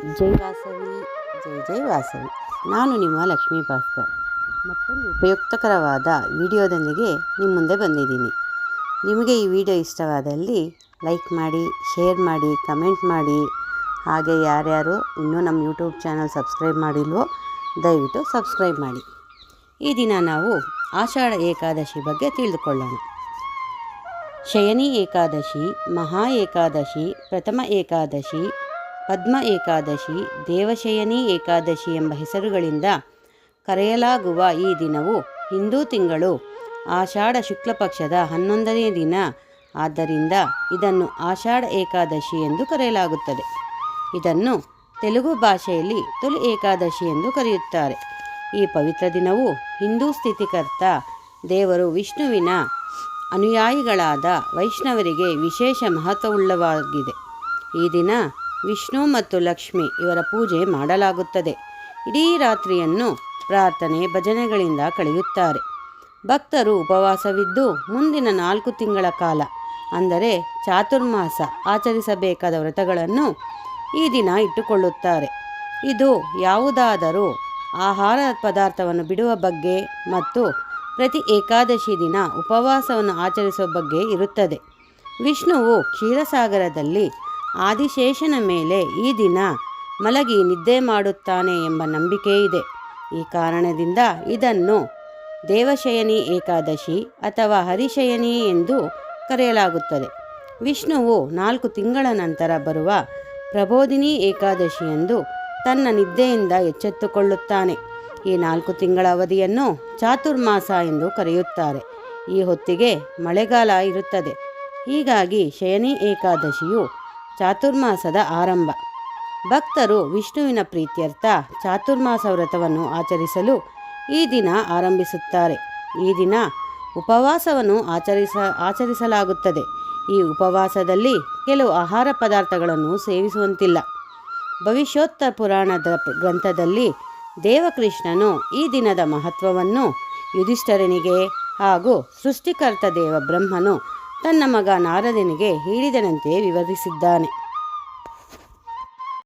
ಜೈ ವಾಸವಿ, ಜೈ ಜೈ ವಾಸವಿ. ನಾನು ನಿಮ್ಮ ಲಕ್ಷ್ಮೀ ಭಾಸ್ಕರ್ ಮತ್ತೊಂದು ಉಪಯುಕ್ತಕರವಾದ ವಿಡಿಯೋದೊಂದಿಗೆ ನಿಮ್ಮ ಮುಂದೆ ಬಂದಿದ್ದೀನಿ. ನಿಮಗೆ ಈ ವಿಡಿಯೋ ಇಷ್ಟವಾದಲ್ಲಿ ಲೈಕ್ ಮಾಡಿ, ಶೇರ್ ಮಾಡಿ, ಕಮೆಂಟ್ ಮಾಡಿ. ಹಾಗೆ ಯಾರ್ಯಾರು ಇನ್ನೂ ನಮ್ಮ ಯೂಟ್ಯೂಬ್ ಚಾನಲ್ ಸಬ್ಸ್ಕ್ರೈಬ್ ಮಾಡಿಲ್ವೋ ದಯವಿಟ್ಟು ಸಬ್ಸ್ಕ್ರೈಬ್ ಮಾಡಿ. ಈ ದಿನ ನಾವು ಆಷಾಢ ಏಕಾದಶಿ ಬಗ್ಗೆ ತಿಳಿದುಕೊಳ್ಳೋಣ. ಶಯನಿ ಏಕಾದಶಿ, ಮಹಾ ಏಕಾದಶಿ, ಪ್ರಥಮ ಏಕಾದಶಿ, ಪದ್ಮ ಏಕಾದಶಿ, ದೇವಶಯನಿ ಏಕಾದಶಿ ಎಂಬ ಹೆಸರುಗಳಿಂದ ಕರೆಯಲಾಗುವ ಈ ದಿನವು ಹಿಂದೂ ತಿಂಗಳು ಆಷಾಢ ಶುಕ್ಲ ಪಕ್ಷದ 11ನೇ ದಿನ. ಆದ್ದರಿಂದ ಇದನ್ನು ಆಷಾಢ ಏಕಾದಶಿ ಎಂದು ಕರೆಯಲಾಗುತ್ತದೆ. ಇದನ್ನು ತೆಲುಗು ಭಾಷೆಯಲ್ಲಿ ತೊಲಿ ಏಕಾದಶಿ ಎಂದು ಕರೆಯುತ್ತಾರೆ. ಈ ಪವಿತ್ರ ದಿನವು ಹಿಂದೂ ಸ್ಥಿತಿಕರ್ತ ದೇವರು ವಿಷ್ಣುವಿನ ಅನುಯಾಯಿಗಳಾದ ವೈಷ್ಣವರಿಗೆ ವಿಶೇಷ ಮಹತ್ವವುಳ್ಳವಾಗಿದೆ. ಈ ದಿನ ವಿಷ್ಣು ಮತ್ತು ಲಕ್ಷ್ಮಿ ಇವರ ಪೂಜೆ ಮಾಡಲಾಗುತ್ತದೆ. ಇಡೀ ರಾತ್ರಿಯನ್ನು ಪ್ರಾರ್ಥನೆ ಭಜನೆಗಳಿಂದ ಕಳೆಯುತ್ತಾರೆ. ಭಕ್ತರು ಉಪವಾಸವಿದ್ದು ಮುಂದಿನ 4 ತಿಂಗಳ ಕಾಲ ಅಂದರೆ ಚಾತುರ್ಮಾಸ ಆಚರಿಸಬೇಕಾದ ವ್ರತಗಳನ್ನು ಈ ದಿನ ಇಟ್ಟುಕೊಳ್ಳುತ್ತಾರೆ. ಇದು ಯಾವುದಾದರೂ ಆಹಾರ ಪದಾರ್ಥವನ್ನು ಬಿಡುವ ಬಗ್ಗೆ ಮತ್ತು ಪ್ರತಿ ಏಕಾದಶಿ ದಿನ ಉಪವಾಸವನ್ನು ಆಚರಿಸುವ ಬಗ್ಗೆ ಇರುತ್ತದೆ. ವಿಷ್ಣುವು ಕ್ಷೀರಸಾಗರದಲ್ಲಿ ಆದಿಶೇಷನ ಮೇಲೆ ಈ ದಿನ ಮಲಗಿ ನಿದ್ದೆ ಮಾಡುತ್ತಾನೆ ಎಂಬ ನಂಬಿಕೆ ಇದೆ. ಈ ಕಾರಣದಿಂದ ಇದನ್ನು ದೇವಶಯನಿ ಏಕಾದಶಿ ಅಥವಾ ಹರಿಶಯನಿ ಎಂದು ಕರೆಯಲಾಗುತ್ತದೆ. ವಿಷ್ಣುವು 4 ತಿಂಗಳ ನಂತರ ಬರುವ ಪ್ರಬೋಧಿನಿ ಏಕಾದಶಿಯಂದು ತನ್ನ ನಿದ್ದೆಯಿಂದ ಎಚ್ಚೆತ್ತುಕೊಳ್ಳುತ್ತಾನೆ. ಈ 4 ತಿಂಗಳ ಅವಧಿಯನ್ನು ಚಾತುರ್ಮಾಸ ಎಂದು ಕರೆಯುತ್ತಾರೆ. ಈ ಹೊತ್ತಿಗೆ ಮಳೆಗಾಲ ಇರುತ್ತದೆ. ಹೀಗಾಗಿ ಶಯನಿ ಏಕಾದಶಿಯು ಚಾತುರ್ಮಾಸದ ಆರಂಭ. ಭಕ್ತರು ವಿಷ್ಣುವಿನ ಪ್ರೀತ್ಯರ್ಥ ಚಾತುರ್ಮಾಸ ವ್ರತವನ್ನು ಆಚರಿಸಲು ಈ ದಿನ ಆರಂಭಿಸುತ್ತಾರೆ. ಈ ದಿನ ಉಪವಾಸವನ್ನು ಆಚರಿಸಲಾಗುತ್ತದೆ. ಈ ಉಪವಾಸದಲ್ಲಿ ಕೆಲವು ಆಹಾರ ಪದಾರ್ಥಗಳನ್ನು ಸೇವಿಸುವಂತಿಲ್ಲ. ಭವಿಷ್ಯೋತ್ತರ ಪುರಾಣದ ಗ್ರಂಥದಲ್ಲಿ ದೇವಕೃಷ್ಣನು ಈ ದಿನದ ಮಹತ್ವವನ್ನು ಯುಧಿಷ್ಠಿರನಿಗೆ ಹಾಗೂ ಸೃಷ್ಟಿಕರ್ತ ದೇವ ಬ್ರಹ್ಮನು ತನ್ನ ಮಗ ನಾರದನಿಗೆ ಹೇಳಿದಂತೆ ವಿವರಿಸಿದ್ದಾನೆ.